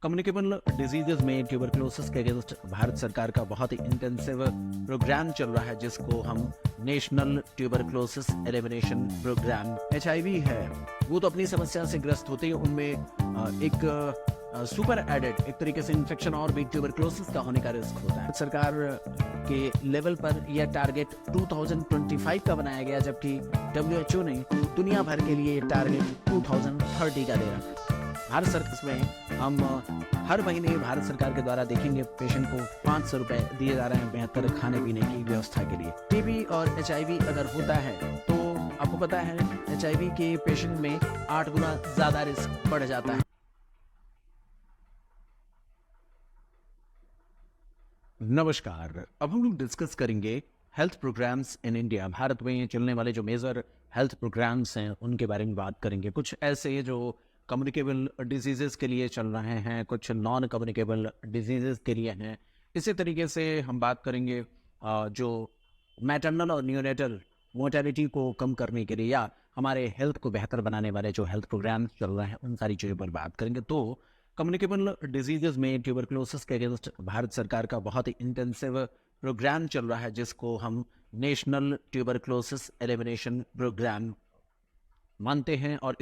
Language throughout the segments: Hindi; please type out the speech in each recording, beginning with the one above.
कम्युनिकेबल डिजीजेज में ट्यूबरक्लोसिस के अगेंस्ट भारत सरकार का बहुत ही इंटेंसिव प्रोग्राम चल रहा है, जिसको हम national tuberculosis elimination programme HIV है। वो तो अपनी समस्या से ग्रस्त होते ही उनमें एक सुपर एडेड एक तरीके से इन्फेक्शन और भी ट्यूबरक्लोसिस का होने का रिस्क होता है। सरकार के लेवल पर यह टारगेट 2025 का बनाया गया, जबकि WHO ने दुनिया भर के लिए टारगेट 2030 का दे रखा। भारत सरकार में हम हर महीने भारत सरकार के द्वारा देखेंगे पेशेंट को 500 रुपए दिए जा रहे हैं बेहतर खाने पीने की व्यवस्था के लिए। टीबी और HIV अगर होता है तो आपको पता है HIV के पेशेंट में 8 गुना ज्यादा रिस्क बढ़ जाता है। नमस्कार, अब हम लोग डिस्कस करेंगे health programmes in India. Bharat में चलने वाले जो मेजर हेल्थ प्रोग्राम्स हैं उनके बारे में बात करेंगे। कुछ ऐसे जो कम्युनिकेबल डिजीजेस के लिए चल रहे हैं, कुछ नॉन कम्युनिकेबल डिजीजेस के लिए हैं। इसी तरीके से हम बात करेंगे जो मैटरनल और न्यूनेटल मोर्टेलिटी को कम करने के लिए या हमारे हेल्थ को बेहतर बनाने वाले जो हेल्थ प्रोग्राम्स चल रहे हैं उन सारी चीज़ों पर बात करेंगे। तो कम्युनिकेबल डिजीजेज में ट्यूबरक्लोसिस के अगेंस्ट भारत सरकार का बहुत ही इंटेंसिव प्रोग्राम चल रहा है, जिसको हम नेशनल ट्यूबरक्लोसिस एलिमिनेशन प्रोग्राम मानते हैं। और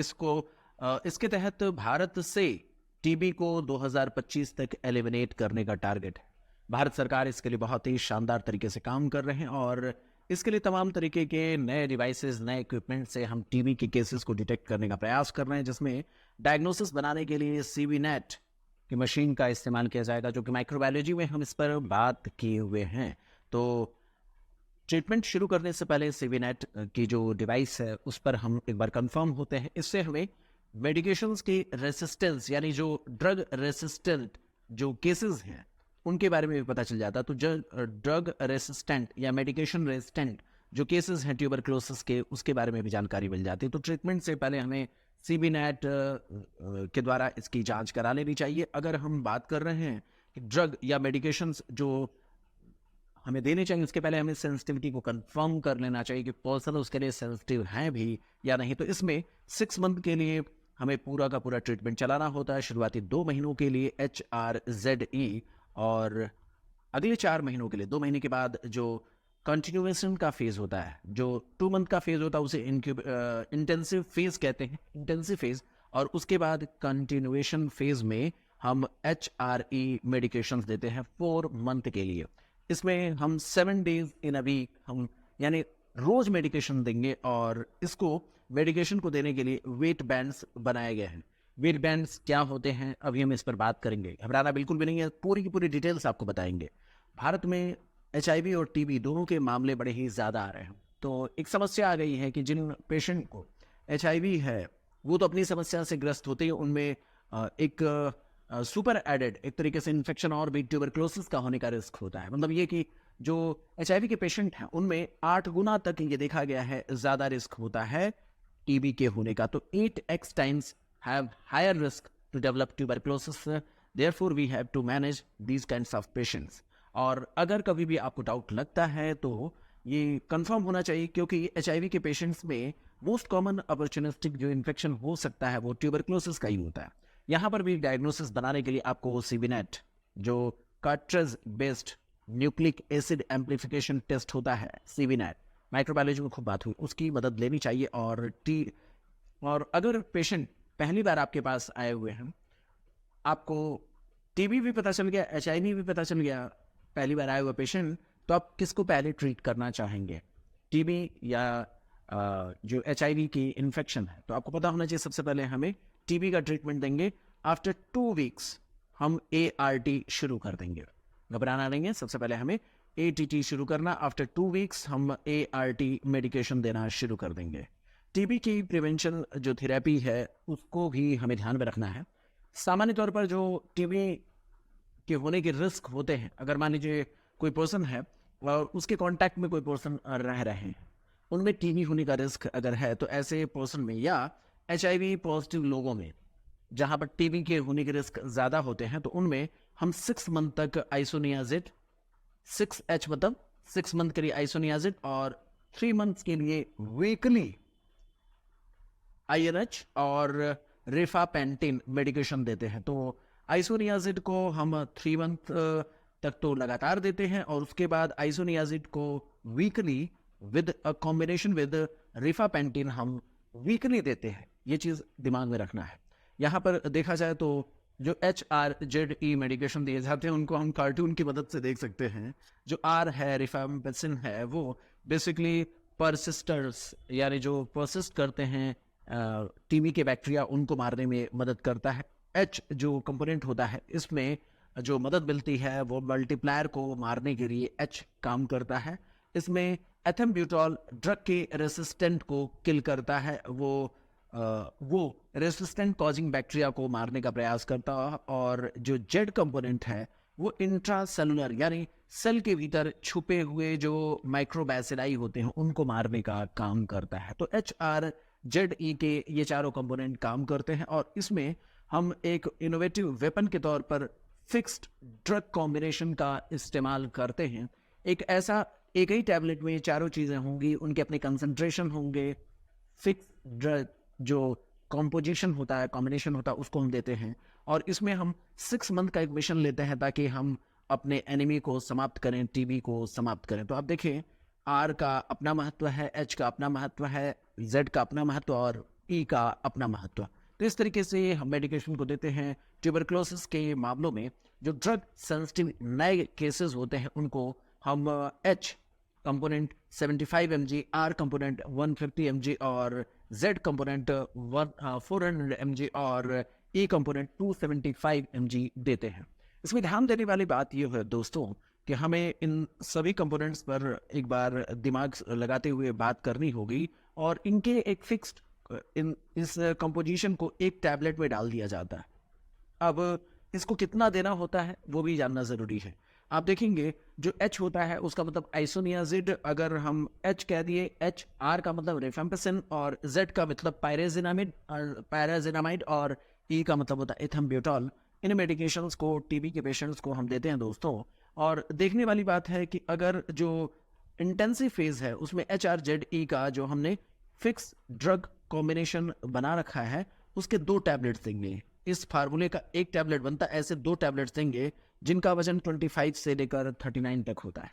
इसके तहत भारत से टीबी को 2025 तक एलिमिनेट करने का टारगेट है। भारत सरकार इसके लिए बहुत ही शानदार तरीके से काम कर रहे हैं और इसके लिए तमाम तरीके के नए डिवाइसेस, नए इक्विपमेंट से हम टीबी के केसेस को डिटेक्ट करने का प्रयास कर रहे हैं, जिसमें डायग्नोसिस बनाने के लिए CBNet की मशीन का इस्तेमाल किया जाएगा, जो कि माइक्रोबायोलॉजी में हम इस पर बात किए हुए हैं। तो ट्रीटमेंट शुरू करने से पहले CBNet की जो डिवाइस है उस पर हम एक बार कंफर्म होते हैं। इससे हमें मेडिकेशंस की रेसिस्टेंस यानी जो ड्रग रेसिस्टेंट जो केसेस हैं उनके बारे में भी पता चल जाता। तो जो ड्रग रेसिस्टेंट या मेडिकेशन रेसिस्टेंट जो केसेस हैं ट्यूबरक्लोसिस के, उसके बारे में भी जानकारी मिल जाती है। तो ट्रीटमेंट से पहले हमें CBNet के द्वारा इसकी जांच करा लेनी चाहिए। अगर हम बात कर रहे हैं कि ड्रग या मेडिकेशंस जो हमें देने चाहिए, उसके पहले हमें सेंसिटिविटी को कंफर्म कर लेना चाहिए कि पर्सन उसके लिए सेंसिटिव है भी या नहीं। तो इसमें 6 मंथ के लिए हमें पूरा का पूरा ट्रीटमेंट चलाना होता है। शुरुआती 2 महीनों के लिए HRZE और अगले 4 महीनों के लिए 2 महीने के बाद जो कंटिन्यूएशन का फेज होता है, जो 2 मंथ का फेज होता है, उसे इंटेंसिव फेज कहते हैं, इंटेंसिव फेज। और उसके बाद कंटिन्यूएशन फेज में हम HRE मेडिकेशंस देते हैं 4 मंथ के लिए। इसमें हम 7 डेज इन अ वीक हम यानी रोज मेडिकेशन देंगे और इसको मेडिकेशन को देने के लिए वेट बैंड्स बनाए गए हैं। वेट बैंड्स क्या होते हैं अभी हम इस पर बात करेंगे, घबराना बिल्कुल भी नहीं है, पूरी की पूरी डिटेल्स आपको बताएंगे। भारत में HIV और TB दोनों के मामले बड़े ही ज़्यादा आ रहे हैं। तो एक समस्या आ गई है कि जिन पेशेंट को HIV है वो तो अपनी समस्या से ग्रस्त होते ही उनमें एक सुपर एडेड एक तरीके से इन्फेक्शन और भी ट्यूबरक्लोसिस का होने का रिस्क होता है। मतलब ये कि जो HIV के पेशेंट हैं उनमें 8 गुना तक ये देखा गया है ज़्यादा रिस्क होता है TB के होने का। तो 8x times have higher risk to develop tuberculosis. Therefore, we have to manage these kinds of patients. और अगर कभी भी आपको डाउट लगता है तो ये कंफर्म होना चाहिए, क्योंकि HIV के पेशेंट्स में मोस्ट कॉमन अपॉर्चुनिस्टिक जो इन्फेक्शन हो सकता है वो ट्यूबरक्लोसिस का ही होता है। यहाँ पर भी डायग्नोसिस बनाने के लिए आपको CBNet जो cartridge based nucleic acid amplification test होता है, CBNet माइक्रोबायोलॉजी में खूब बात हुई, उसकी मदद लेनी चाहिए। और अगर पेशेंट पहली बार आपके पास आए हुए हैं, आपको TB भी पता चल गया, HIV भी पता चल गया, पहली बार आए हुए पेशेंट, तो आप किसको पहले ट्रीट करना चाहेंगे, TB या जो HIV की इन्फेक्शन है? तो आपको पता होना चाहिए सबसे पहले हमें TB का ट्रीटमेंट देंगे। आफ्टर 2 वीक्स हम ART शुरू कर देंगे, घबराना नहीं है। सबसे पहले हमें ATT शुरू करना, आफ्टर 2 वीक्स हम ART मेडिकेशन देना शुरू कर देंगे। TB की प्रिवेंशन जो थेरेपी है उसको भी हमें ध्यान में रखना है। सामान्य तौर पर जो TB के होने के रिस्क होते हैं, अगर मान लीजिए कोई पर्सन है और उसके कांटेक्ट में कोई पर्सन रह रहे हैं, उनमें TB होने का रिस्क अगर है, तो ऐसे पर्सन में या HIV पॉजिटिव लोगों में जहां पर TB के होने के रिस्क ज़्यादा होते हैं, तो उनमें हम 6 मंथ तक आइसोनियाजिड, 6H मतलब 6 मंथ के लिए आइसोनियाजिड और 3 मंथ के लिए वीकली INH और रिफापेंटिन मेडिकेशन देते हैं। तो आइसोनियाजिड को हम 3 मंथ तक तो लगातार देते हैं, और उसके बाद आइसोनियाजिड को weekly with a combination with rifapentine हम वीकली देते हैं। ये चीज़ दिमाग में रखना है। यहाँ पर देखा जाए तो जो HRZE मेडिकेशन दिए जाते हैं उनको हम कार्टून की मदद से देख सकते हैं। जो R है, रिफाम्पिसिन है, वो बेसिकली परसिस्टर्स यानी जो परसिस्ट करते हैं टीबी के बैक्टीरिया, उनको मारने में मदद करता है। H जो कंपोनेंट होता है, इसमें जो मदद मिलती है वो मल्टीप्लायर को मारने के लिए H काम करता है। इसमें एथेम्ब्यूटॉल ड्रग के रेसिस्टेंट को किल करता है, वो रेसिस्टेंट कॉजिंग बैक्टीरिया को मारने का प्रयास करता है। और जो जेड कंपोनेंट है वो इंट्रासेलुलर यानी सेल के भीतर छुपे हुए जो माइक्रोबैसिलाई होते हैं उनको मारने का काम करता है। तो HRZE के ये चारों कंपोनेंट काम करते हैं, और इसमें हम एक इनोवेटिव वेपन के तौर पर फिक्स्ड ड्रग कॉम्बिनेशन का इस्तेमाल करते हैं। एक ही टैबलेट में चारों चीज़ें होंगी, उनके अपने कंसंट्रेशन होंगे। फिक्स ड्रग जो कॉम्पोजिशन होता है, कॉम्बिनेशन होता है, उसको हम देते हैं, और इसमें हम 6 मंथ का एक मिशन लेते हैं ताकि हम अपने एनिमी को समाप्त करें, टीबी को समाप्त करें। तो आप देखें, R का अपना महत्व है, H का अपना महत्व है, Z का अपना महत्व और E का अपना महत्व। तो इस तरीके से हम मेडिकेशन को देते हैं। ट्यूबरक्लोसिस के मामलों में जो ड्रग सेंसिटिव नए केसेस होते हैं उनको हम H component 75 mg, R component 150 mg और Z कंपोनेंट 400 mg और E कंपोनेंट 275 mg देते हैं। इसमें ध्यान देने वाली बात यह है दोस्तों कि हमें इन सभी कंपोनेंट्स पर एक बार दिमाग लगाते हुए बात करनी होगी, और इनके एक फिक्स्ड इस कंपोजिशन को एक टैबलेट में डाल दिया जाता है। अब इसको कितना देना होता है वो भी जानना ज़रूरी है। आप देखेंगे जो H होता है उसका मतलब आइसोनियाजिड, अगर हम H कह दिए, H R का मतलब रिफाम्पिसिन, और Z का मतलब पायराजिनामाइड और E का मतलब होता है एथेम्ब्यूटॉल। इन मेडिकेशंस को टीबी के पेशेंट्स को हम देते हैं दोस्तों। और देखने वाली बात है कि अगर जो इंटेंसिव फेज है उसमें HRZE का जो हमने फिक्स ड्रग कॉम्बिनेशन बना रखा है उसके 2 टैबलेट्स देंगे। इस फार्मूले का एक टैबलेट बनता है, ऐसे 2 टैबलेट्स देंगे जिनका वजन 25 से लेकर 39 तक होता है।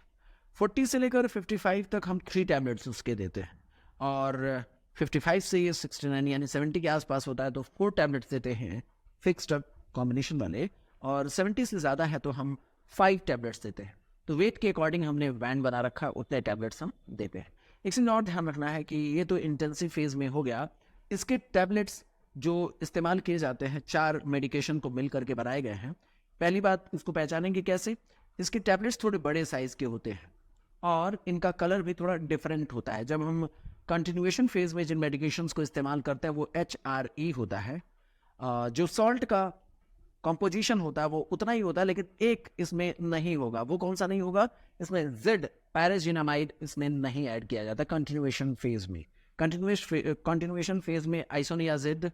40 से लेकर 55 तक हम 3 टैबलेट्स उसके देते हैं, और 55 से ये 69 यानी 70 के आसपास होता है तो 4 टैबलेट्स देते हैं फिक्स ड्रग कॉम्बिनेशन वाले, और 70 से ज़्यादा है तो हम 5 टैबलेट्स देते हैं। तो वेट के अकॉर्डिंग हमने बैंड बना रखा, उतने टैबलेट्स हम देते हैं। एक चीज़ और ध्यान रखना है कि ये तो इंटेंसिव फेज में हो गया। इसके टैबलेट्स जो इस्तेमाल किए जाते हैं 4 मेडिकेशन को मिल करके बनाए गए हैं। पहली बात, इसको पहचानेंगे कैसे? इसके टैबलेट्स थोड़े बड़े साइज़ के होते हैं और इनका कलर भी थोड़ा डिफरेंट होता है। जब हम कंटिन्यूएशन फेज में जिन मेडिकेशंस को इस्तेमाल करते हैं वो HRE होता है। जो सॉल्ट का कॉम्पोजिशन होता है वो उतना ही होता है, लेकिन एक इसमें नहीं होगा। वो कौन सा नहीं होगा? इसमें Z पैराजिनामाइड इसमें नहीं ऐड किया जाता कंटिन्यूएशन फेज में। कंटिन्यूएशन फेज में आइसोनियाजिड,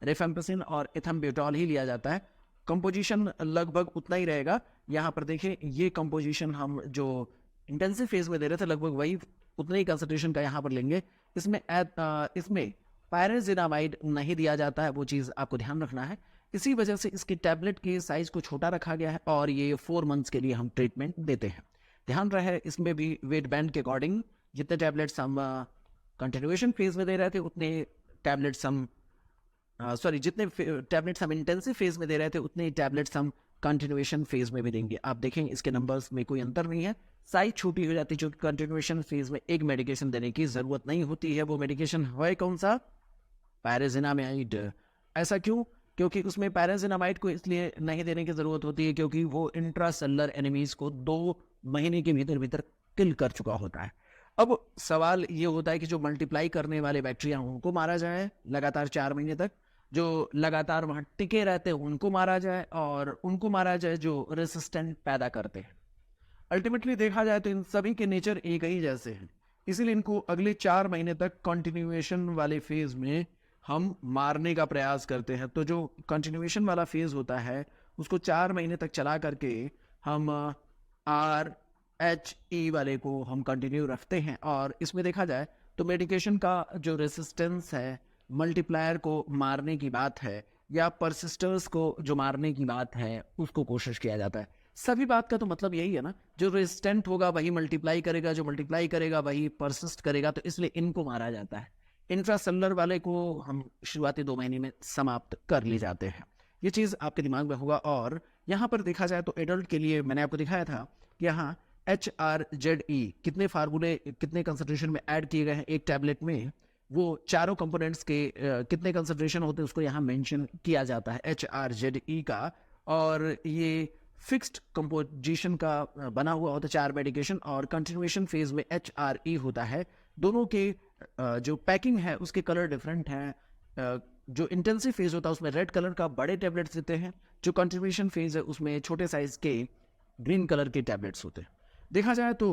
रिफेम्पिसिन और एथेम्ब्यूटॉल ही लिया जाता है। कंपोजिशन लगभग उतना ही रहेगा। यहाँ पर देखिए, ये कंपोजिशन हम जो इंटेंसिव फेज में दे रहे थे लगभग वही उतने ही कंसंट्रेशन का यहाँ पर लेंगे। इसमें पैराजिनामाइड नहीं दिया जाता है, वो चीज़ आपको ध्यान रखना है। इसी वजह से इसके टैबलेट के साइज को छोटा रखा गया है और ये 4 मंथ्स के लिए हम ट्रीटमेंट देते हैं। ध्यान रहे इसमें भी वेट बैंड के अकॉर्डिंग जितने टैबलेट्स हम कंटिन्यूएशन फेज में दे रहे थे उतने टैबलेट्स हम जितने टैबलेट्स हम इंटेंसिव फेज में दे रहे थे उतने टैबलेट्स हम कंटिन्यूएशन फेज में भी देंगे। आप देखेंगे इसके नंबर्स में कोई अंतर नहीं है, साइज छोटी हो जाती है। जो कंटिन्यूएशन फेज में एक मेडिकेशन देने की जरूरत नहीं होती है, वो मेडिकेशन है कौन सा? पैराजिनामाइड। ऐसा क्यों? क्योंकि उसमें पैराजिनामाइड को इसलिए नहीं देने की ज़रूरत होती है क्योंकि वो इंट्रासेलुलर एनिमीज़ को 2 महीने के भीतर किल कर चुका होता है। अब सवाल ये होता है कि जो मल्टीप्लाई करने वाले बैक्टीरिया हैं उनको मारा जाए लगातार 4 महीने तक, जो लगातार वहाँ टिके रहते हैं उनको मारा जाए, और उनको मारा जाए जो रेसिस्टेंट पैदा करते हैं। अल्टीमेटली देखा जाए तो इन सभी के नेचर एक ही जैसे हैं, इसीलिए इनको अगले 4 महीने तक कंटिन्यूएशन वाले फेज में हम मारने का प्रयास करते हैं। तो जो कंटिन्यूएशन वाला फेज होता है उसको 4 महीने तक चला करके हम RHE वाले को हम कंटिन्यू रखते हैं। और इसमें देखा जाए तो मेडिकेशन का जो रेसिस्टेंस है, मल्टीप्लायर को मारने की बात है, या परसिस्टर्स को जो मारने की बात है उसको कोशिश किया जाता है। सभी बात का तो मतलब यही है ना, जो रेजिस्टेंट होगा वही मल्टीप्लाई करेगा, जो मल्टीप्लाई करेगा वही परसिस्ट करेगा, तो इसलिए इनको मारा जाता है। इंट्रासेलुलर वाले को हम शुरुआती 2 महीने में समाप्त कर ले जाते हैं। ये चीज़ आपके दिमाग में होगा। और यहाँ पर देखा जाए तो एडल्ट के लिए मैंने आपको दिखाया था कि यहाँ HRZE कितने फार्मूले कितने कंसंट्रेशन में ऐड किए गए हैं एक टैबलेट में, वो चारों कंपोनेंट्स के कितने कंसंट्रेशन होते हैं उसको यहाँ मेंशन किया जाता है HRZE का। और ये फिक्स्ड कंपोजिशन का बना हुआ होता है 4 मेडिकेशन, और कंटिन्यूएशन फेज में HRE होता है। दोनों के जो पैकिंग है उसके कलर डिफरेंट हैं। जो इंटेंसिव फेज होता है उसमें रेड कलर का बड़े टैबलेट्स देते हैं, जो कंटिन्यूएशन फेज है उसमें छोटे साइज के ग्रीन कलर के टैबलेट्स होते हैं। देखा जाए तो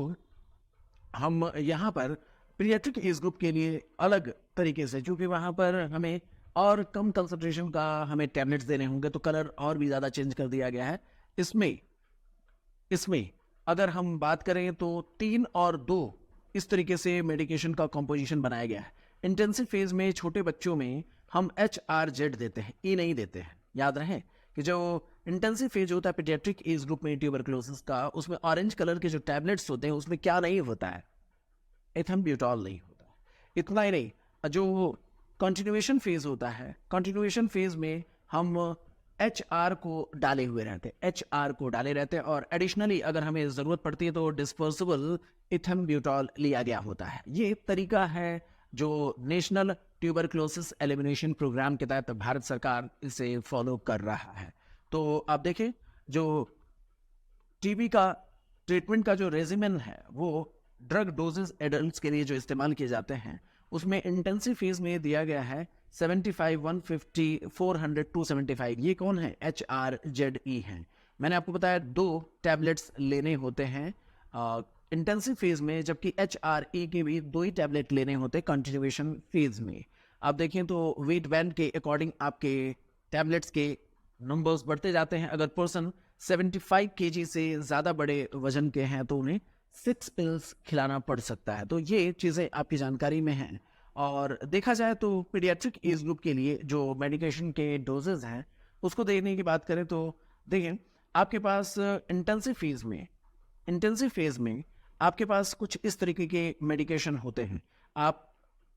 हम यहाँ पर पीडियाट्रिक एज ग्रुप के लिए अलग तरीके से, क्योंकि वहाँ पर हमें और कम कंसंट्रेशन का हमें टैबलेट्स देने होंगे तो कलर और भी ज़्यादा चेंज कर दिया गया है। इसमें अगर हम बात करें तो 3 और 2 इस तरीके से मेडिकेशन का कॉम्पोजिशन बनाया गया है। इंटेंसिव फेज में छोटे बच्चों में हम HRZ देते हैं, E नहीं देते हैं। याद रहे कि जो इंटेंसिव फेज होता है पीडियाट्रिक एज ग्रुप में ट्यूबरक्लोसिस का, उसमें ऑरेंज कलर के जो टैबलेट्स होते हैं उसमें क्या नहीं होता है, एथम्ब्यूटॉल नहीं होता है। इतना ही नहीं, जो कंटिन्यूएशन फेज होता है, कंटिन्यूएशन फेज में हम HR को डाले हुए रहते हैं, HR को डाले रहते हैं, और एडिशनली अगर हमें ज़रूरत पड़ती है तो डिस्पर्सिबल इथम्ब्यूटॉल लिया गया होता है। ये तरीका है जो नेशनल ट्यूबरक्लोसिस एलिमिनेशन प्रोग्राम के तहत भारत सरकार इसे फॉलो कर रहा है। तो आप देखें, जो टीबी का ट्रीटमेंट का जो रेजिमेन है वो ड्रग डोजेस एडल्ट्स के लिए जो इस्तेमाल किए जाते हैं उसमें इंटेंसिव फेज में दिया गया है 75, 150, 400, 275। ये कौन है? HRZE है। मैंने आपको बताया 2 टैबलेट्स लेने होते हैं इंटेंसिव फेज में, जबकि HRE के भी 2 ही टैबलेट लेने होते हैं कंटिन्यूएशन फेज में। आप देखें तो वेट बैंड के अकॉर्डिंग आपके टैबलेट्स के नंबर्स बढ़ते जाते हैं। अगर पर्सन 75 kg से ज़्यादा बड़े वजन के हैं तो उन्हें 6 पिल्स खिलाना पड़ सकता है। तो ये चीज़ें आपकी जानकारी में हैं। और देखा जाए तो पीडियाट्रिक एज ग्रुप के लिए जो मेडिकेशन के डोजेज हैं उसको देखने की बात करें तो देखें, आपके पास इंटेंसिव फेज में आपके पास कुछ इस तरीके के मेडिकेशन होते हैं। आप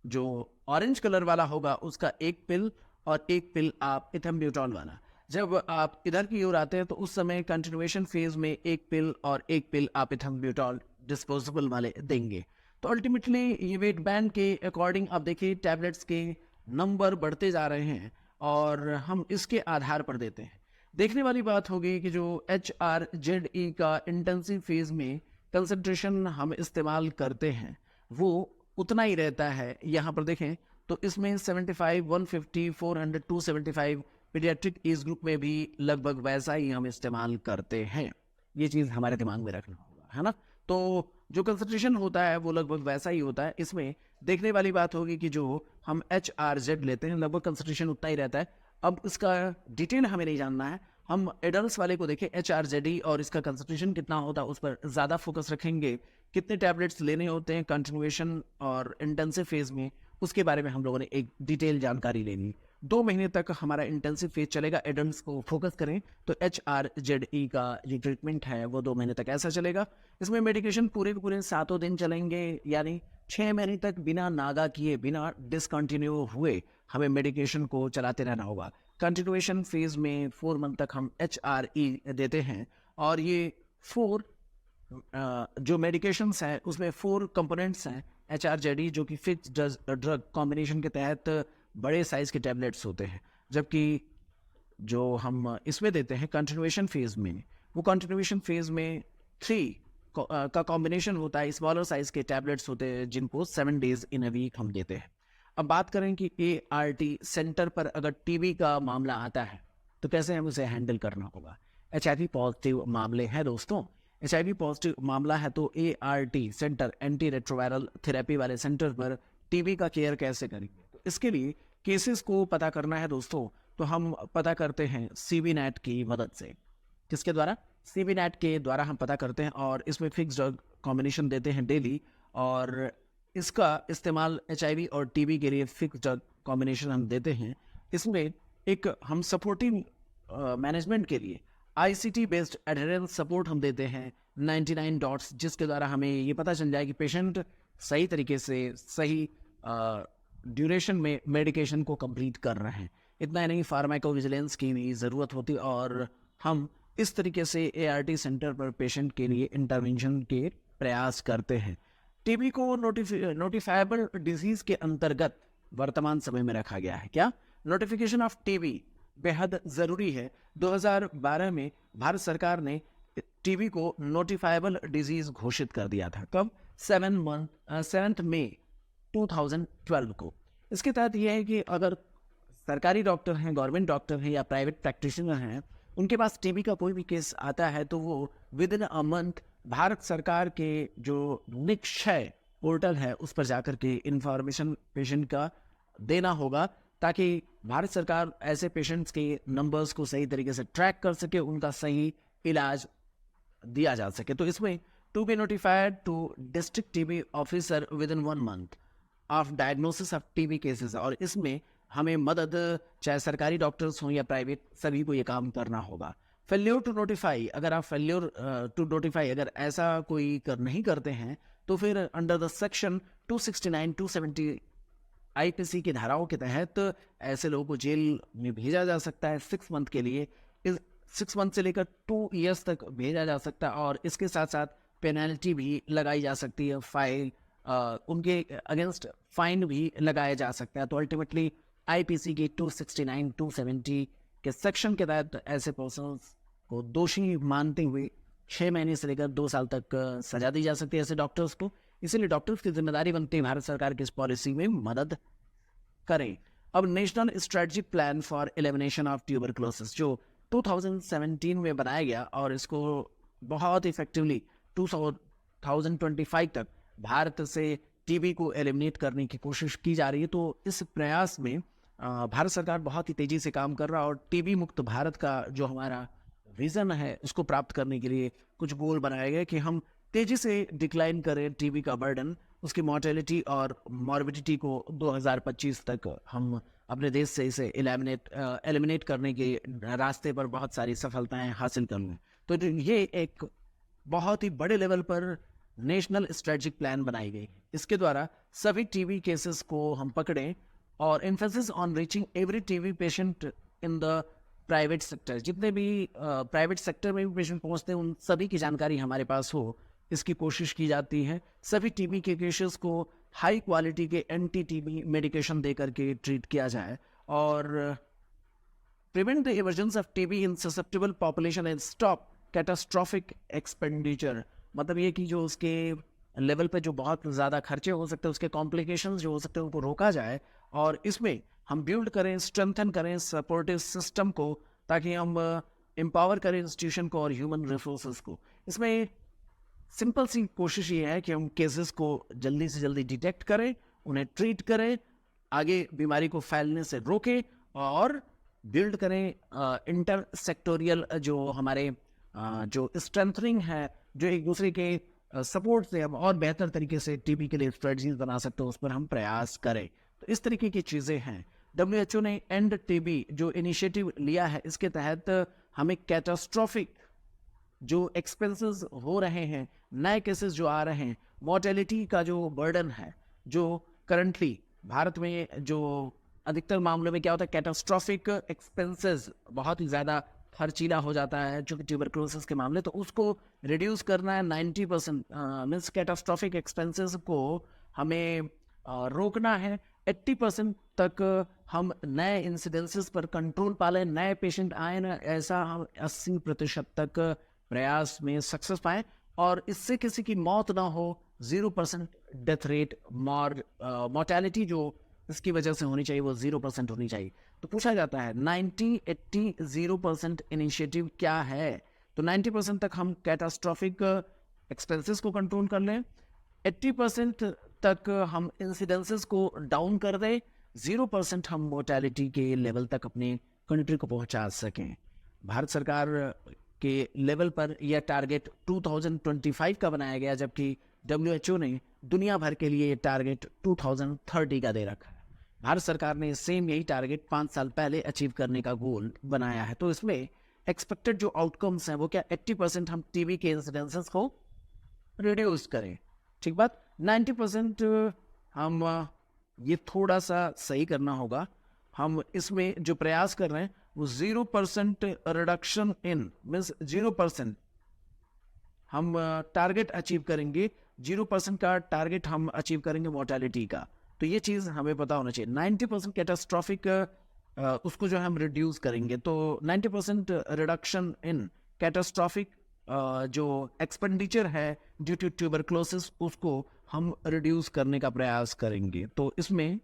जो ऑरेंज कलर वाला होगा उसका 1 पिल और 1 पिल आप इथम्ब्यूटॉल वाला। जब आप इधर की ओर आते हैं तो उस समय कंटिन्यूएशन फेज में 1 पिल और 1 पिल आप इथम्ब्यूटॉल डिस्पोजेबल वाले देंगे। तो अल्टीमेटली ये वेट बैंड के अकॉर्डिंग आप देखिए टैबलेट्स के नंबर बढ़ते जा रहे हैं और हम इसके आधार पर देते हैं। देखने वाली बात होगी कि जो HRZE का इंटेंसिव फेज में कंसंट्रेशन हम इस्तेमाल करते हैं वो उतना ही रहता है। यहाँ पर देखें तो इसमें 75, 150, 400, 275 पीडियाट्रिक एज ग्रुप में भी लगभग वैसा ही हम इस्तेमाल करते हैं। ये चीज़ हमारे दिमाग में रखना होगा, है ना। तो जो कंसंट्रेशन होता है वो लगभग वैसा ही होता है। इसमें देखने वाली बात होगी कि जो हम HRZ लेते हैं लगभग कंसंट्रेशन उतना ही रहता है। अब इसका डिटेल हमें नहीं जानना है, हम एडल्ट्स वाले को देखें HRZE और इसका कंसंट्रेशन कितना होता है उस पर ज़्यादा फोकस रखेंगे। कितने टैबलेट्स लेने होते हैं कंटिन्यूएशन और इंटेंसिव फेज में, उसके बारे में हम लोगों ने एक डिटेल जानकारी लेनी। 2 महीने तक हमारा इंटेंसिव फेज चलेगा। एडल्ट्स को फोकस करें तो HRZE का जो ट्रीटमेंट है वो 2 महीने तक ऐसा चलेगा। इसमें मेडिकेशन पूरे के पूरे 7 दिन चलेंगे, यानी 6 महीने तक बिना नागा किए, बिना डिसकंटिन्यू हुए हमें मेडिकेशन को चलाते रहना होगा। कंटिन्यूएशन फेज में 4 मंथ तक हम HRE देते हैं और ये 4 जो मेडिकेशंस हैं उसमें 4 कंपोनेंट्स हैं HRZE जो कि फिक्स्ड ड्रग कॉम्बिनेशन के तहत बड़े साइज के टैबलेट्स होते हैं, जबकि जो हम इसमें देते हैं कंटिन्यूएशन फेज में, वो कंटिन्यूएशन फेज में 3 का कॉम्बिनेशन होता है, स्मॉलर साइज के टैबलेट्स होते हैं जिनको 7 डेज इन अ वीक हम देते हैं। अब बात करें कि ART सेंटर पर अगर टीबी का मामला आता है तो कैसे हम उसे हैंडल करना होगा। HIV पॉजिटिव मामले हैं दोस्तों, HIV पॉजिटिव मामला है तो ART centre, anti retroviral therapy वाले सेंटर पर टीबी का केयर कैसे करेंगे। तो इसके लिए केसेस को पता करना है दोस्तों, तो हम पता करते हैं CBNAT की मदद से। किसके द्वारा? CBNAT के द्वारा हम पता करते हैं और इसमें फिक्स ड्रग कॉम्बिनेशन देते हैं डेली, और इसका इस्तेमाल HIV और TB के लिए फिक्स ड्रग कॉम्बिनेशन हम देते हैं। इसमें एक हम सपोर्टिंग मैनेजमेंट के लिए आईसीटी बेस्ड एडहेरेंस सपोर्ट हम देते हैं 99 डॉट्स, जिसके द्वारा हमें ये पता चल जाए कि पेशेंट सही तरीके से सही ड्यूरेशन में मेडिकेशन को कंप्लीट कर रहे हैं। इतना ही नहीं, फार्माकोविजिलेंस की भी ज़रूरत होती है और हम इस तरीके से एआरटी सेंटर पर पेशेंट के लिए इंटरवेंशन के प्रयास करते हैं। टीबी को नोटिफाइबल डिजीज के अंतर्गत वर्तमान समय में रखा गया है। क्या नोटिफिकेशन ऑफ टीबी बेहद ज़रूरी है। 2012 में भारत सरकार ने टीबी को नोटिफाइबल डिजीज घोषित कर दिया था। कब? 7 मई 2012 को। इसके तहत यह है कि अगर सरकारी डॉक्टर हैं, गवर्नमेंट डॉक्टर हैं या प्राइवेट प्रैक्टिशनर हैं, उनके पास टीबी का कोई भी केस आता है तो वो with in a month Bharat सरकार के जो निक्षय पोर्टल है उस पर जाकर के इंफॉर्मेशन पेशेंट का देना होगा, ताकि भारत सरकार ऐसे पेशेंट्स के नंबर्स को सही तरीके से ट्रैक कर सके, उनका सही इलाज दिया जा सके। तो इसमें to be notified to district TB officer within 1 month of diagnosis of TB cases, और इसमें हमें मदद चाहे सरकारी डॉक्टर्स हों या प्राइवेट, सभी को ये काम करना होगा। फेल्योर टू नोटिफाई, अगर आप फेल्योर टू नोटिफाई अगर ऐसा कोई नहीं करते हैं तो फिर अंडर द सेक्शन 269 270 आईपीसी की धाराओं के तहत ऐसे लोगों को जेल में भेजा जा सकता है 6 मंथ के लिए। इस 6 मंथ से लेकर 2 ईयर्स तक भेजा जा सकता है और इसके साथ साथ पेनल्टी भी लगाई जा सकती है, उनके अगेंस्ट फाइन भी लगाया जा सकता है। तो अल्टीमेटली आईपीसी के 269 270 के सेक्शन के तहत ऐसे पर्सन्स को दोषी मानते हुए 6 महीने से लेकर 2 साल तक सजा दी जा सकती है ऐसे डॉक्टर्स को। इसीलिए डॉक्टर्स की जिम्मेदारी बनती है भारत सरकार की इस पॉलिसी में मदद करें। अब national strategic plan for elimination of tuberculosis जो 2017 में बनाया गया और इसको बहुत इफेक्टिवली 2025 तक भारत से टीबी को एलिमिनेट करने की कोशिश की जा रही है। तो इस प्रयास में भारत सरकार बहुत ही तेजी से काम कर रहा है और टीबी मुक्त भारत का जो हमारा विजन है उसको प्राप्त करने के लिए कुछ गोल बनाए गए कि हम तेजी से डिक्लाइन करें टीबी का बर्डन, उसकी मॉर्टेलिटी और मॉर्बिडिटी को 2025 तक हम अपने देश से इसे एलिमिनेट करने के रास्ते पर बहुत सारी सफलताएं हासिल कर लें। तो ये एक बहुत ही बड़े लेवल पर नेशनल स्ट्रेटेजिक प्लान बनाई गई। इसके द्वारा सभी टीबी केसेस को हम पकड़ें और emphasis on reaching every TB patient in the private sector, जितने भी प्राइवेट सेक्टर में भी पेशेंट पहुंचते हैं उन सभी की जानकारी हमारे पास हो, इसकी कोशिश की जाती है। सभी टीबी के केसेस को हाई क्वालिटी के एंटी टीबी मेडिकेशन दे करके ट्रीट किया जाए और prevent the emergence of TB in susceptible population and stop catastrophic expenditure. मतलब ये कि जो उसके लेवल पे जो बहुत ज़्यादा खर्चे हो सकते हैं, उसके कॉम्प्लिकेशंस जो हो सकते हैं उनको रोका जाए और इसमें हम बिल्ड करें, स्ट्रेंथन करें सपोर्टिव सिस्टम को, ताकि हम एम्पावर करें इंस्टीट्यूशन को और ह्यूमन रिसोर्सेज को। इसमें सिंपल सी कोशिश ये है कि हम केसेस को जल्दी से जल्दी डिटेक्ट करें, उन्हें ट्रीट करें, आगे बीमारी को फैलने से रोकें और बिल्ड करें इंटर सेक्टोरियल जो हमारे जो स्ट्रेंथनिंग है, जो एक दूसरे के सपोर्ट से हम और बेहतर तरीके से टीबी के लिए स्ट्रेटजीज बना सकते हैं, उस पर हम प्रयास करें। तो इस तरीके की चीज़ें हैं। WHO ने एंड टीबी जो इनिशिएटिव लिया है, इसके तहत हमें कैटास्ट्रॉफिक जो एक्सपेंसेस हो रहे हैं, नए केसेस जो आ रहे हैं, मॉर्टेलिटी का जो बर्डन है, जो करंटली भारत में जो अधिकतर मामलों में क्या होता है, कैटास्ट्रॉफिक एक्सपेंसेस बहुत ही ज़्यादा खर्चीला हो जाता है चूँकि ट्यूबरकुलोसिस के मामले, तो उसको रिड्यूस करना है 90%। मीन्स कैटास्ट्रॉफिक एक्सपेंसेस को हमें रोकना है। 80% तक हम नए इंसिडेंसेस पर कंट्रोल पालें, नए पेशेंट आए ना, ऐसा हम 80% तक प्रयास में सक्सेस पाएं और इससे किसी की मौत ना हो। 0% डेथ रेट, मॉर्टेलिटी जो इसकी वजह से होनी चाहिए वो 0% होनी चाहिए। तो पूछा जाता है 90, 80, 0% इनिशिएटिव क्या है? तो 90% तक हम कैटास्ट्रॉफिक एक्सपेंसेस को कंट्रोल कर लें, 80% तक हम इंसिडेंसेस को डाउन कर दें, 0% हम मोर्टेलिटी के लेवल तक अपने कंट्री को पहुंचा सकें। भारत सरकार के लेवल पर यह टारगेट 2025 का बनाया गया, जबकि WHO ने दुनिया भर के लिए ये टारगेट 2030 का दे रखा है। भारत सरकार ने सेम यही टारगेट 5 साल पहले अचीव करने का गोल बनाया है। तो इसमें एक्सपेक्टेड जो आउटकम्स हैं वो क्या, 80% हम टीबी के इंसिडेंसेस को रिड्यूस करें। ठीक बात, 90% हम ये थोड़ा सा सही करना होगा। हम इसमें जो प्रयास कर रहे हैं वो 0% रिडक्शन इन मीन्स 0% हम टारगेट अचीव करेंगे, 0% का टारगेट हम अचीव करेंगे मोर्टेलिटी का। तो ये चीज़ हमें पता होना चाहिए। 90% कैटास्ट्रॉफिक उसको जो है हम रिड्यूस करेंगे। तो 90% रिडक्शन इन कैटास्ट्रॉफिक जो एक्सपेंडिचर है ड्यू टू ट्यूबरक्लोसिस उसको हम रिड्यूस करने का प्रयास करेंगे। तो इसमें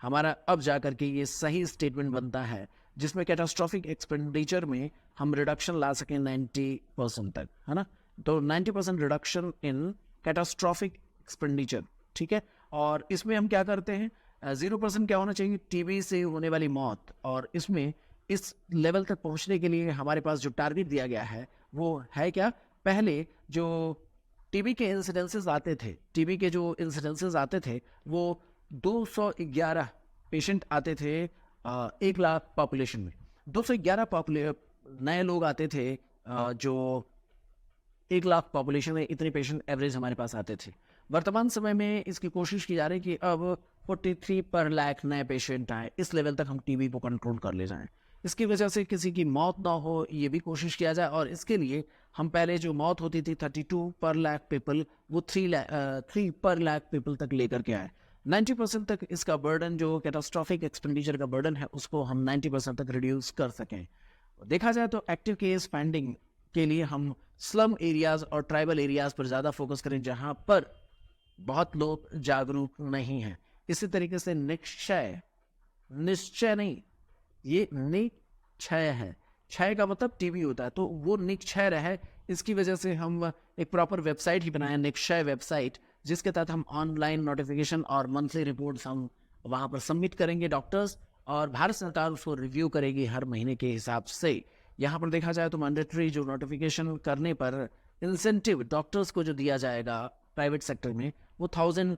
हमारा अब जाकर के ये सही स्टेटमेंट बनता है जिसमें कैटास्ट्रॉफिक एक्सपेंडिचर में हम रिडक्शन ला सकें 90% तक, है ना। तो 90% रिडक्शन इन कैटास्ट्रॉफिक एक्सपेंडिचर, ठीक है। और इसमें हम क्या करते हैं, 0% क्या होना चाहिए, टीबी से होने वाली मौत। और इसमें इस लेवल तक पहुंचने के लिए हमारे पास जो टारगेट दिया गया है वो है क्या, पहले जो टीबी के इंसिडेंसेस आते थे, टीबी के जो इंसिडेंसेस आते थे वो 211 पेशेंट आते थे 1 लाख पॉपुलेशन में। 211 नए लोग आते थे जो 1 लाख पॉपुलेशन में इतने पेशेंट एवरेज हमारे पास आते थे। वर्तमान समय में इसकी कोशिश की जा रही है कि अब 43 पर लाख नए पेशेंट आए, इस लेवल तक हम टीबी को कंट्रोल कर ले जाएं। इसकी वजह से किसी की मौत ना हो ये भी कोशिश किया जाए। और इसके लिए हम पहले जो मौत होती थी 32 पर लाख पीपल वो 3 पर लाख पीपल तक लेकर के आए। 90% तक इसका बर्डन जो कैटास्ट्रॉफिक एक्सपेंडिचर का बर्डन है उसको हम 90% तक रिड्यूस कर सकें। देखा जाए तो एक्टिव केस फाइंडिंग के लिए हम स्लम एरियाज और ट्राइबल एरियाज पर ज़्यादा फोकस करें जहां पर बहुत लोग जागरूक नहीं हैं। इसी तरीके से निश्चय नहीं, ये निक्षय है, क्षय का मतलब टीबी होता है, तो वो निक्षय रहे। इसकी वजह से हम एक प्रॉपर वेबसाइट ही बनाया, निक्षय वेबसाइट, जिसके तहत हम ऑनलाइन नोटिफिकेशन और मंथली रिपोर्ट्स हम वहाँ पर सबमिट करेंगे डॉक्टर्स, और भारत सरकार उसको रिव्यू करेगी हर महीने के हिसाब से। यहाँ पर देखा जाए तो मैंडेटरी जो नोटिफिकेशन करने पर इंसेंटिव डॉक्टर्स को जो दिया जाएगा प्राइवेट सेक्टर में वो 1000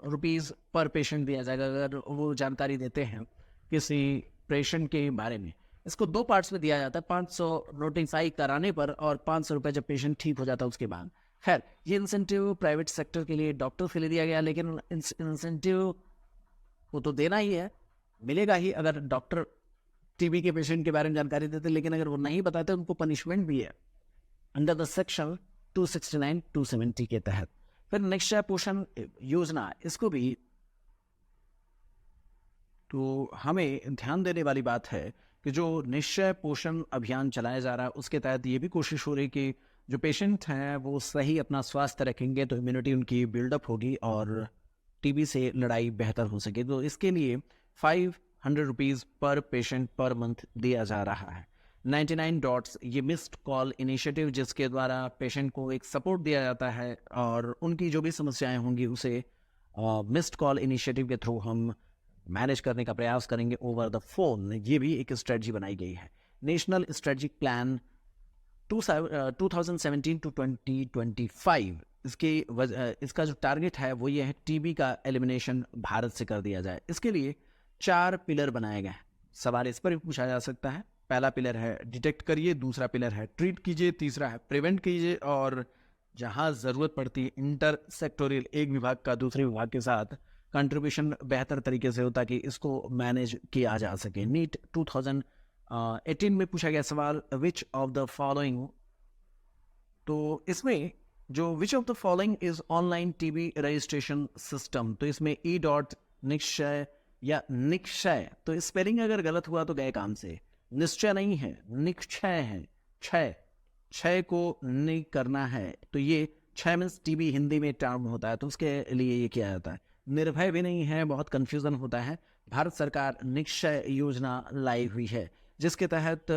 रुपीज़ पर पेशेंट दिया जाएगा अगर वो जानकारी देते हैं किसी पेशेंट के बारे में। इसको 2 पार्ट्स में दिया जाता है, 500 नोटिफाई कराने पर और 500 रुपये जब पेशेंट ठीक हो जाता है उसके बाद। खैर, ये इंसेंटिव प्राइवेट सेक्टर के लिए डॉक्टर के लिए दिया गया, लेकिन इंसेंटिव वो तो देना ही है, मिलेगा ही अगर डॉक्टर टीबी के पेशेंट के बारे में जानकारी देते। लेकिन अगर वो नहीं बताते उनको पनिशमेंट भी है अंडर द सेक्शन 269 270 के तहत। फिर निश्चय पोषण योजना, इसको भी तो हमें ध्यान देने वाली बात है कि जो निश्चय पोषण अभियान चलाया जा रहा है उसके तहत ये भी कोशिश हो रही है कि जो पेशेंट हैं वो सही अपना स्वास्थ्य रखेंगे तो इम्यूनिटी उनकी बिल्डअप होगी और टीबी से लड़ाई बेहतर हो सके। तो इसके लिए 500 रुपीज़ पर पेशेंट पर मंथ दिया जा रहा है। 99 डॉट्स ये मिस्ड कॉल इनिशिएटिव जिसके द्वारा पेशेंट को एक सपोर्ट दिया जाता है और उनकी जो भी समस्याएं होंगी उसे मिस्ड कॉल इनिशिएटिव के थ्रू हम मैनेज करने का प्रयास करेंगे ओवर द फोन। ये भी एक स्ट्रेटजी बनाई गई है। नेशनल स्ट्रेटजिक प्लान 2017 टू 2025 इसका जो टारगेट है वो ये है टीबी का एलिमिनेशन भारत से कर दिया जाए। इसके लिए 4 पिलर बनाए गए हैं। सवाल इस पर भी पूछा जा सकता है। पहला पिलर है डिटेक्ट करिए, दूसरा पिलर है ट्रीट कीजिए, तीसरा है प्रिवेंट कीजिए और जहां ज़रूरत पड़ती है इंटर सेक्टोरियल, एक विभाग का दूसरे विभाग के साथ कंट्रीब्यूशन बेहतर तरीके से हो ताकि इसको मैनेज किया जा सके। नीट 2018 में पूछा गया सवाल विच ऑफ द फॉलोइंग, तो इसमें जो which of the following is online TB registration system, तो इसमें निश्चय या निक्षय, तो स्पेलिंग अगर गलत हुआ तो गए काम से। निश्चय नहीं है, निक्षय है। क्षय को नहीं करना है, तो ये क्षय मीन्स टीबी हिंदी में टर्म होता है, तो उसके लिए ये किया जाता है। निर्भय भी नहीं है, बहुत कंफ्यूजन होता है। भारत सरकार निक्षय योजना लाई हुई है जिसके तहत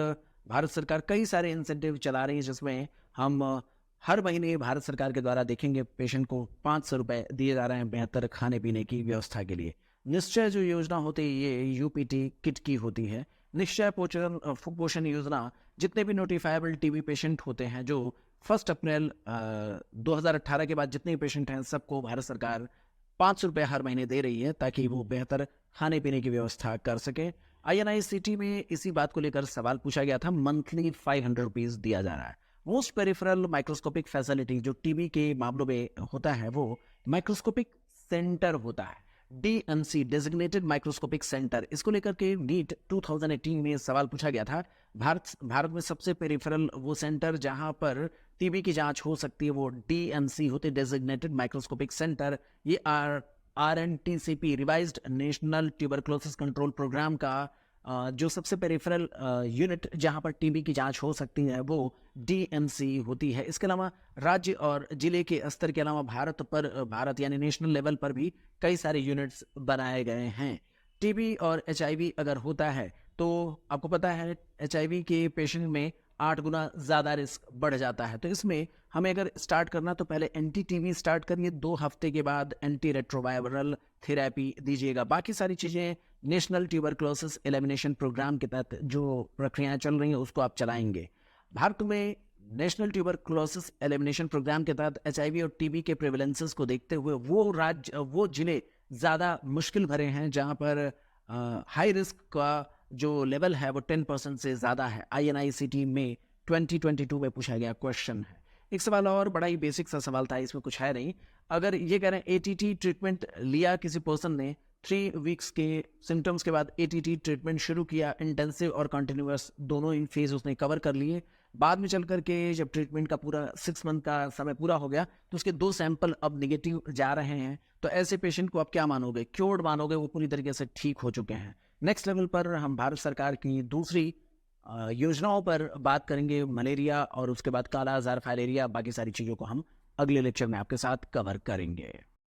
भारत सरकार कई सारे इंसेंटिव चला रही है जिसमें हम हर महीने भारत सरकार के द्वारा देखेंगे पेशेंट को 500 रुपये दिए जा रहे हैं बेहतर खाने पीने की व्यवस्था के लिए। निश्चय जो योजना होती है ये यूपीटी किट की होती है। निश्चय पोषण योजना जितने भी नोटिफाइबल टीबी पेशेंट होते हैं जो 1 अप्रैल 2018 के बाद जितने पेशेंट हैं सबको भारत सरकार ₹5 हर महीने दे रही है ताकि वो बेहतर खाने पीने की व्यवस्था कर सके। INICT में इसी बात को लेकर सवाल पूछा गया था। मंथली ₹500 दिया जा रहा है। मोस्ट पेरिफेरल माइक्रोस्कोपिक फैसिलिटी जो टीबी के मामलों में होता है वो माइक्रोस्कोपिक सेंटर होता है। DMC डेजिग्नेटेड माइक्रोस्कोपिक सेंटर, इसको लेकर के नीट 2018 में सवाल पूछा गया था। भारत में सबसे पेरिफेरल वो सेंटर जहां पर टीबी की जांच हो सकती है वो DMC होते, डेजिग्नेटेड माइक्रोस्कोपिक सेंटर। ये RNTCP revised national tuberculosis control programme का जो सबसे पेरिफेरल यूनिट जहां पर टीबी की जांच हो सकती है वो DMC होती है। इसके अलावा राज्य और जिले के स्तर के अलावा भारत यानी नेशनल लेवल पर भी कई सारे यूनिट्स बनाए गए हैं। टीबी और HIV अगर होता है तो आपको पता है HIV के पेशेंट में 8 गुना ज़्यादा रिस्क बढ़ जाता है। तो इसमें हमें अगर स्टार्ट करना तो पहले एंटी टीबी स्टार्ट करिए, 2 हफ्ते के बाद एंटी रेट्रोवायरल थेरेपी दीजिएगा। बाकी सारी चीज़ें नेशनल ट्यूबरक्लोसिस एलिमिनेशन प्रोग्राम के तहत जो प्रक्रियाएं चल रही हैं उसको आप चलाएंगे। भारत में नेशनल ट्यूबरक्लोसिस एलिमिनेशन प्रोग्राम के तहत HIV और टीबी के प्रेवलेंसेस को देखते हुए वो जिले ज़्यादा मुश्किल भरे हैं जहां पर हाई रिस्क का जो लेवल है वो 10% से ज़्यादा है। INICT में 2022 में पूछा गया क्वेश्चन है। एक सवाल और, बड़ा ही बेसिक सा सवाल था, इसमें कुछ है नहीं। अगर ये कह रहे हैं ATT ट्रीटमेंट लिया किसी पर्सन ने, 3 वीक्स के सिम्टम्स के बाद ATT ट्रीटमेंट शुरू किया, इंटेंसिव और कंटिन्यूअस दोनों इन फेज उसने कवर कर लिए। बाद में चल करके जब ट्रीटमेंट का पूरा 6 मंथ का समय पूरा हो गया तो उसके 2 सैंपल अब निगेटिव जा रहे हैं, तो ऐसे पेशेंट को आप क्या मानोगे? क्योर्ड मानोगे, वो पूरी तरीके से ठीक हो चुके हैं। नेक्स्ट लेवल पर हम भारत सरकार की दूसरी योजनाओं पर बात करेंगे, मलेरिया और उसके बाद काला आजार, फाइलेरिया, बाकी सारी चीज़ों को हम अगले लेक्चर में आपके साथ कवर करेंगे।